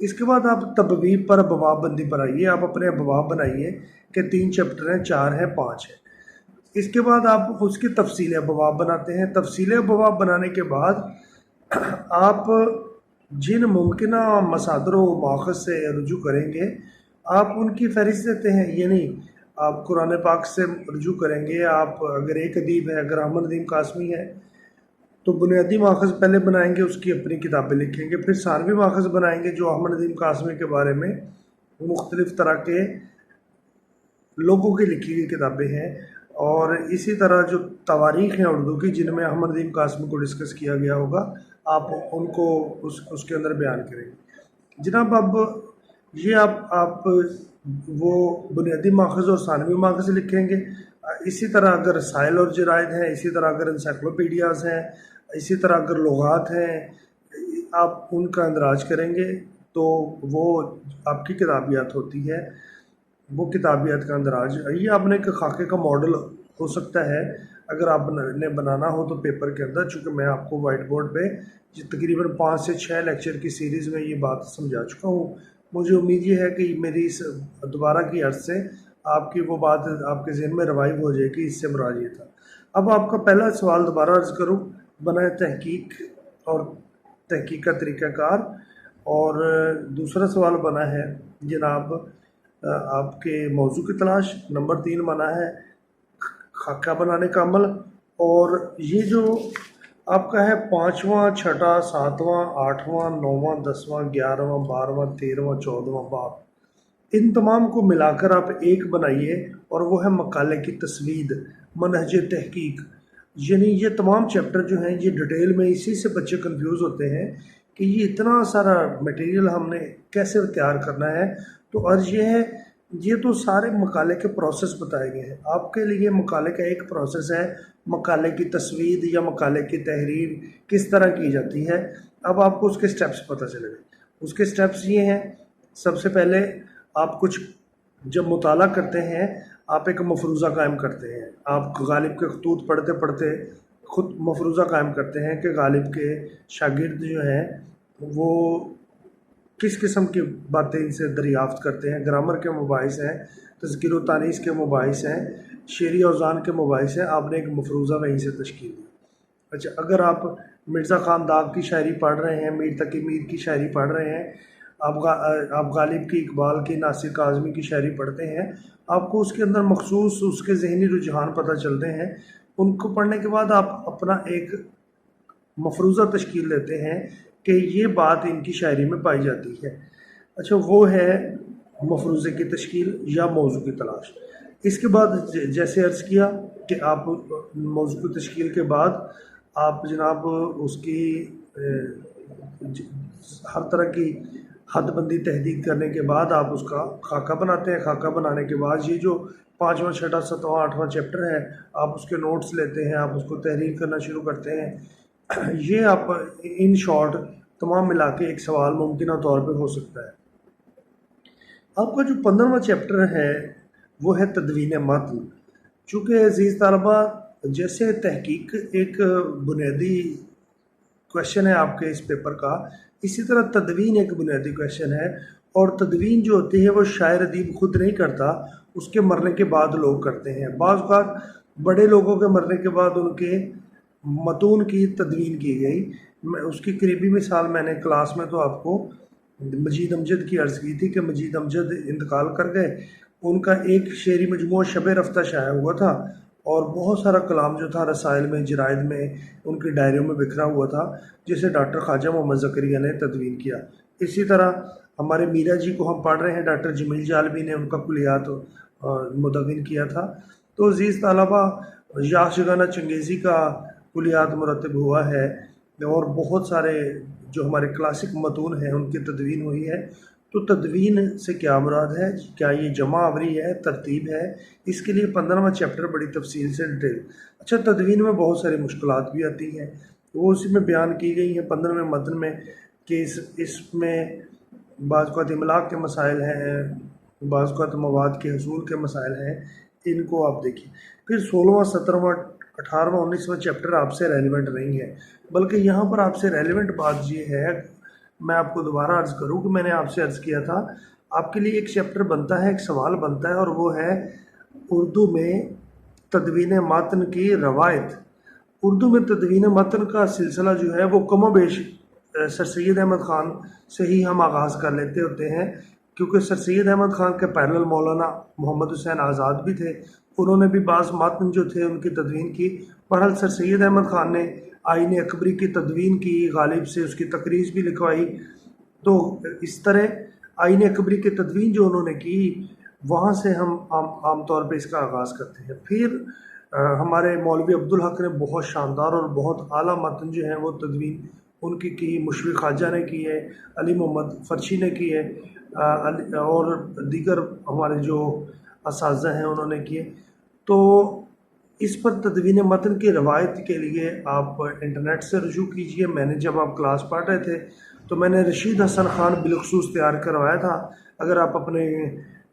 اس کے بعد آپ تبویب پر ابواب بندی پر آئیے، آپ اپنے ابواب بنائیے کہ 3 چیپٹر ہیں، 4 ہیں، 5 ہیں۔ اس کے بعد آپ اس کی تفصیل ابواب بناتے ہیں۔ تفصیل ابواب بنانے کے بعد آپ جن ممکنہ مصادر و ماخذ سے رجوع کریں گے آپ ان کی فہرست دیتے ہیں، یعنی آپ قرآن پاک سے رجوع کریں گے۔ آپ اگر ایک ادیب ہے، اگر احمد ندیم قاسمی ہے تو بنیادی ماخذ پہلے بنائیں گے، اس کی اپنی کتابیں لکھیں گے، پھر ثانوی ماخذ بنائیں گے جو احمد ندیم قاسمی کے بارے میں مختلف طرح کے لوگوں کی لکھی ہوئی کتابیں ہیں، اور اسی طرح جو تواریخ ہیں اردو کی جن میں احمد ندیم قاسمی کو ڈسکس کیا گیا ہوگا آپ ان کو اس کے اندر بیان کریں گے جناب۔ اب یہ آپ وہ بنیادی ماخذ اور ثانوی ماخذ لکھیں گے۔ اسی طرح اگر رسائل اور جرائد ہیں، اسی طرح اگر انسائکلوپیڈیاز ہیں، اسی طرح اگر لغات ہیں، آپ ان کا اندراج کریں گے تو وہ آپ کی کتابیات ہوتی ہے، وہ کتابیات کا اندراج۔ یہ آپ نے ایک خاکے کا ماڈل ہو سکتا ہے اگر آپ نے بنانا ہو تو پیپر کے اندر، چونکہ میں آپ کو وائٹ بورڈ پہ تقریباً 5 سے 6 لیکچر کی سیریز میں یہ بات سمجھا چکا ہوں۔ مجھے امید یہ ہے کہ میری اس دوبارہ کی عرض سے آپ کی وہ بات آپ کے ذہن میں روائو ہو جائے گی، اس سے مراد یہ تھا۔ اب آپ کا پہلا سوال دوبارہ عرض کروں، بنا تحقیق اور تحقیق کا طریقہ کار، اور دوسرا سوال بنا ہے جناب آپ کے موضوع کی تلاش، نمبر 3 بنا ہے خاکہ بنانے کا عمل، اور یہ جو آپ کا ہے 5واں، 6واں، 7واں، 8واں، 9واں، 10واں، 11واں، 12واں، 13واں، 14واں باب، ان تمام کو ملا کر آپ ایک بنائیے، اور وہ ہے مقالے کی تسوید، منہج تحقیق۔ یعنی یہ تمام چیپٹر جو ہیں یہ ڈیٹیل میں، اسی سے بچے کنفیوز ہوتے ہیں کہ یہ اتنا سارا مٹیریل ہم نے کیسے تیار کرنا ہے۔ تو عرض یہ ہے، یہ تو سارے مقالے کے پروسیس بتائے گئے ہیں۔ آپ کے لیے مقالے کا ایک پروسیس ہے، مقالے کی تسوید یا مقالے کی تحریر کس طرح کی جاتی ہے۔ اب آپ کو اس کے سٹیپس پتہ چلے گا۔ اس کے سٹیپس یہ ہیں، سب سے پہلے آپ کچھ جب مطالعہ کرتے ہیں آپ ایک مفروضہ قائم کرتے ہیں۔ آپ غالب کے خطوط پڑھتے پڑھتے خود مفروضہ قائم کرتے ہیں کہ غالب کے شاگرد جو ہیں وہ کس قسم کی باتیں ان سے دریافت کرتے ہیں۔ گرامر کے مباحث ہیں، تذکیر و تانیث کے مباحث ہیں، شعری اوزان کے مباحث ہیں، آپ نے ایک مفروضہ وہیں سے تشکیل دی۔ اچھا، اگر آپ مرزا خان داغ کی شاعری پڑھ رہے ہیں، میر تقی میر کی شاعری پڑھ رہے ہیں، آپ غالب کی، اقبال کی، ناصر کاظمی کی شاعری پڑھتے ہیں، آپ کو اس کے اندر مخصوص اس کے ذہنی رجحان پتہ چلتے ہیں۔ ان کو پڑھنے کے بعد آپ اپنا ایک مفروضہ تشکیل دیتے ہیں کہ یہ بات ان کی شاعری میں پائی جاتی ہے۔ اچھا، وہ ہے مفروضے کی تشکیل یا موضوع کی تلاش۔ اس کے بعد جیسے عرض کیا کہ آپ موضوع کی تشکیل کے بعد آپ جناب اس کی ہر طرح کی حد بندی تحقیق کرنے کے بعد آپ اس کا خاکہ بناتے ہیں۔ خاکہ بنانے کے بعد یہ جو 5واں، 6واں، 7واں، 8واں چیپٹر ہے آپ اس کے نوٹس لیتے ہیں، آپ اس کو تحریر کرنا شروع کرتے ہیں۔ یہ آپ ان شارٹ تمام ملا کے ایک سوال ممکنہ طور پہ ہو سکتا ہے۔ آپ کا جو 15واں چیپٹر ہے وہ ہے تدوین متن۔ چونکہ عزیز طلبہ، جیسے تحقیق ایک بنیادی کویشچن ہے آپ کے اس پیپر کا، اسی طرح تدوین ایک بنیادی کویشچن ہے، اور تدوین جو ہوتی ہے وہ شاعر ادیب خود نہیں کرتا، اس کے مرنے کے بعد لوگ کرتے ہیں۔ بعض اوقات بڑے لوگوں کے مرنے کے بعد ان کے متون کی تدوین کی گئی۔ اس کی قریبی مثال میں نے کلاس میں تو آپ کو مجید امجد کی عرض کی تھی کہ مجید امجد انتقال کر گئے، ان کا ایک شعری مجموعہ شب رفتہ شائع ہوا تھا، اور بہت سارا کلام جو تھا رسائل میں، جرائد میں، ان کی ڈائریوں میں بکھرا ہوا تھا، جسے ڈاکٹر خواجہ محمد زکریا نے تدوین کیا۔ اسی طرح ہمارے میرا جی کو ہم پڑھ رہے ہیں، ڈاکٹر جمیل جالبی نے ان کا کلیات مدون کیا تھا۔ تو عزیز طلبہ، یاغ شگانہ چنگیزی کا کلیات مرتب ہوا ہے، اور بہت سارے جو ہمارے کلاسک متون ہیں ان کی تدوین ہوئی ہے۔ تو تدوین سے کیا مراد ہے؟ کیا یہ جمع آوری ہے، ترتیب ہے؟ اس کے لیے 15واں چیپٹر بڑی تفصیل سے ڈیٹیل۔ اچھا، تدوین میں بہت ساری مشکلات بھی آتی ہیں، وہ اسی میں بیان کی گئی ہیں 15ویں متن میں، کہ اس میں بعض اوقات املاک کے مسائل ہیں، بعض اوقات مواد کے حصول کے مسائل ہیں، ان کو آپ دیکھیں۔ پھر 16واں، 17واں، 18واں، 19واں چیپٹر آپ سے ریلیونٹ نہیں ہے، بلکہ یہاں پر آپ سے ریلیونٹ بات یہ ہے میں آپ کو دوبارہ عرض کروں کہ میں نے آپ سے عرض کیا تھا آپ کے لیے ایک چیپٹر بنتا ہے، ایک سوال بنتا ہے، اور وہ ہے اردو میں تدوین متن کی روایت۔ اردو میں تدوین متن کا سلسلہ جو ہے وہ کم و بیش سر سید احمد خان سے ہی ہم آغاز کر لیتے ہوتے ہیں، کیونکہ سر سید احمد خان کے پیرلل مولانا محمد حسین آزاد بھی تھے، انہوں نے بھی بعض متن جو تھے ان کی تدوین کی۔ بہرحال سر سید احمد خان نے آئین اکبری کی تدوین کی، غالب سے اس کی تقریض بھی لکھوائی، تو اس طرح آئین اکبری کی تدوین جو انہوں نے کی وہاں سے ہم عام طور پہ اس کا آغاز کرتے ہیں۔ پھر ہمارے مولوی عبدالحق نے بہت شاندار اور بہت اعلیٰ متن جو ہیں وہ تدوین ان کی مشفق خواجہ نے کی ہے، علی محمد فرشی نے کی ہے، اور دیگر ہمارے جو اساتذہ ہیں انہوں نے کیے۔ تو اس پر تدوین متن کی روایت کے لیے آپ انٹرنیٹ سے رجوع کیجئے۔ میں نے جب آپ کلاس پڑھ رہے تھے تو میں نے رشید حسن خان بالخصوص تیار کروایا تھا، اگر آپ اپنے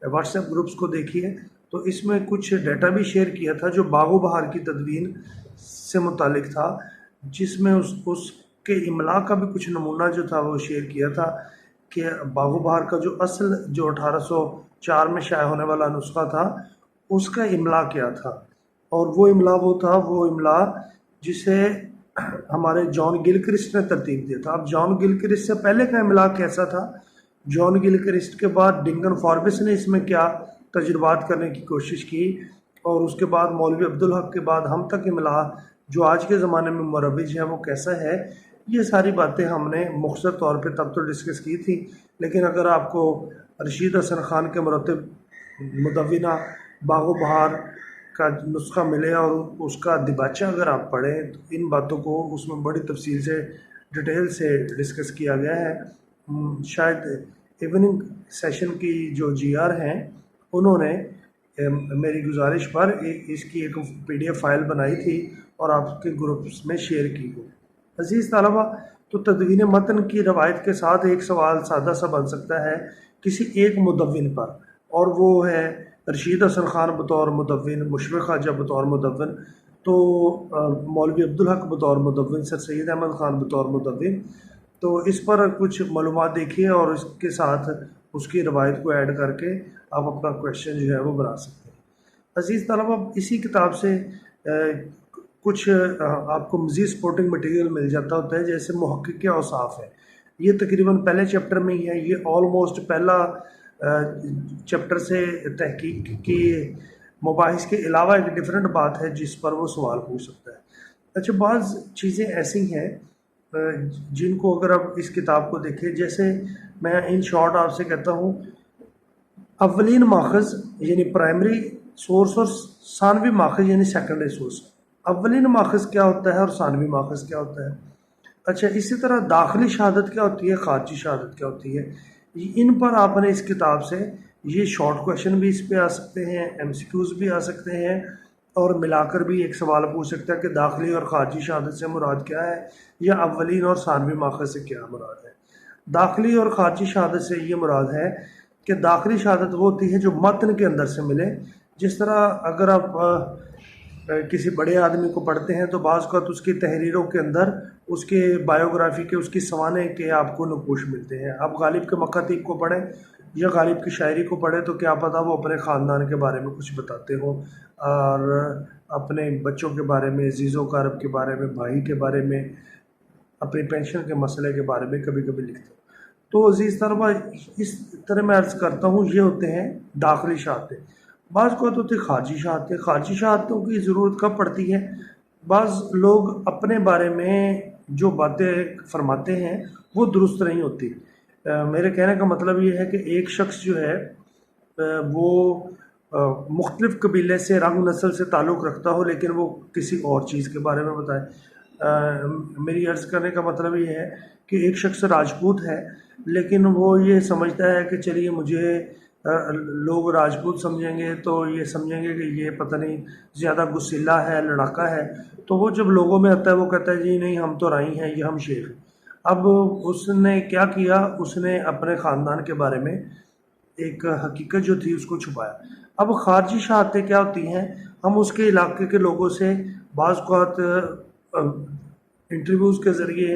واٹس ایپ گروپس کو دیکھیے تو اس میں کچھ ڈیٹا بھی شیئر کیا تھا جو باغ و بہار کی تدوین سے متعلق تھا، جس میں اس کے املا کا بھی کچھ نمونہ جو تھا وہ شیئر کیا تھا کہ باغ و بہار کا جو اصل جو 1804 میں شائع ہونے والا نسخہ تھا اس کا املا کیا تھا، اور وہ املا جسے ہمارے جان گلکرسٹ نے ترتیب دیا تھا۔ اب جان گلکرسٹ سے پہلے کا املا کیسا تھا، جان گلکرسٹ کے بعد ڈنگن فاربس نے اس میں کیا تجربات کرنے کی کوشش کی، اور اس کے بعد مولوی عبدالحق کے بعد ہم تک املا جو آج کے زمانے میں مروج ہے وہ کیسا ہے، یہ ساری باتیں ہم نے مختصر طور پہ تب تو ڈسکس کی تھی۔ لیکن اگر آپ کو رشید حسن خان کے مرتب مدونہ باغ و بہار کا نسخہ ملے اور اس کا دباچہ اگر آپ پڑھیں تو ان باتوں کو اس میں بڑی تفصیل سے ڈیٹیل سے ڈسکس کیا گیا ہے۔ شاید ایوننگ سیشن کی جو جی آر ہیں انہوں نے میری گزارش پر اس کی ایک پی ڈی ایف فائل بنائی تھی اور آپ کے گروپس میں شیئر کی گئی۔ عزیز طلبہ، تو تدوین متن کی روایت کے ساتھ ایک سوال سادہ سا بن سکتا ہے کسی ایک مدون پر، اور وہ ہے رشید حسن خان بطور مدون، مشفق خواجہ بطور مدون، تو مولوی عبدالحق بطور مدون، سر سید احمد خان بطور مدون۔ تو اس پر کچھ معلومات دیکھیے اور اس کے ساتھ اس کی روایت کو ایڈ کر کے آپ اپنا کویشچن جو ہے وہ بنا سکتے ہیں۔ عزیز طلبہ، اسی کتاب سے کچھ آپ کو مزید سپورٹنگ مٹیریل مل جاتا ہوتا ہے، جیسے محقق کے اوصاف ہے، یہ تقریباً پہلے چیپٹر میں ہی ہے، یہ آلموسٹ پہلا چیپٹر سے تحقیق کی مباحث کے علاوہ ایک ڈیفرنٹ بات ہے جس پر وہ سوال پوچھ سکتا ہے۔ اچھا، بعض چیزیں ایسی ہیں جن کو اگر آپ اس کتاب کو دیکھیں، جیسے میں ان شارٹ آپ سے کہتا ہوں، اولین ماخذ یعنی پرائمری سورس اور ثانوی ماخذ یعنی سیکنڈری سورس۔ اولین ماخذ کیا ہوتا ہے اور ثانوی ماخذ کیا ہوتا ہے؟ اچھا، اسی طرح داخلی شہادت کیا ہوتی ہے، خارجی شہادت کیا ہوتی ہے، ان پر آپ نے اس کتاب سے یہ شارٹ کویشچن بھی اس پہ آ سکتے ہیں، ایم سی کیوز بھی آ سکتے ہیں، اور ملا کر بھی ایک سوال پوچھ سکتا ہے کہ داخلی اور خارجی شہادت سے مراد کیا ہے، یا اولین اور ثانوی ماخذ سے کیا مراد ہے۔ داخلی اور خارجی شہادت سے یہ مراد ہے کہ داخلی شہادت وہ ہوتی ہے جو متن کے اندر سے ملے، جس طرح اگر آپ کسی بڑے آدمی کو پڑھتے ہیں تو بعض اوقات اس کی تحریروں کے اندر اس کے بایوگرافی کے، اس کی سوانح کے آپ کو نقوش ملتے ہیں۔ آپ غالب کے مکاتیب کو پڑھیں یا غالب کی شاعری کو پڑھیں تو کیا پتہ وہ اپنے خاندان کے بارے میں کچھ بتاتے ہوں، اور اپنے بچوں کے بارے میں، عزیز و اقارب کے بارے میں، بھائی کے بارے میں، اپنی پینشن کے مسئلے کے بارے میں کبھی کبھی لکھتے ہوں۔ تو عزیز طلبہ، اس طرح میں عرض کرتا ہوں یہ ہوتے ہیں داخلی شہادتیں۔ بعض کو ہوتی ہے خارجی شہادتیں۔ خارجی شہادتوں کی ضرورت کب پڑتی ہے؟ بعض لوگ اپنے بارے میں جو باتیں فرماتے ہیں وہ درست نہیں ہوتی۔ میرے کہنے کا مطلب یہ ہے کہ ایک شخص جو ہے وہ مختلف قبیلے سے، رنگ نسل سے تعلق رکھتا ہو، لیکن وہ کسی اور چیز کے بارے میں بتائے۔ میری عرض کرنے کا مطلب یہ ہے کہ ایک شخص راجپوت ہے لیکن وہ یہ سمجھتا ہے کہ چلیے مجھے لوگ راجپوت سمجھیں گے تو یہ سمجھیں گے کہ یہ پتہ نہیں زیادہ غسیلا ہے، لڑاکا ہے، تو وہ جب لوگوں میں آتا ہے وہ کہتا ہے جی نہیں، ہم تو رائی ہیں، یہ ہم شیخ ہیں۔ اب اس نے کیا کیا، اس نے اپنے خاندان کے بارے میں ایک حقیقت جو تھی اس کو چھپایا۔ اب خارجی شہادتیں کیا ہوتی ہیں؟ ہم اس کے علاقے کے لوگوں سے بعض اوقات انٹرویوز کے ذریعے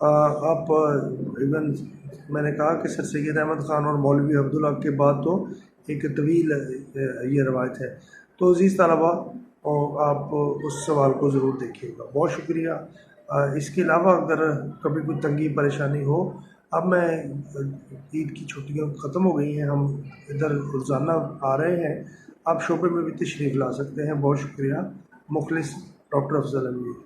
آپ ایون میں نے کہا کہ سر سید احمد خان اور مولوی عبدالحق کے بعد تو ایک طویل یہ روایت ہے. تو عزیز طلباء آپ اس سوال کو ضرور دیکھیے گا. بہت شکریہ. اس کے علاوہ اگر کبھی کوئی تنگی پریشانی ہو، اب میں عید کی چھٹیاں ختم ہو گئی ہیں، ہم ادھر روزانہ آ رہے ہیں، آپ شعبے میں بھی تشریف لا سکتے ہیں. بہت شکریہ. مخلص ڈاکٹر افضل امیر.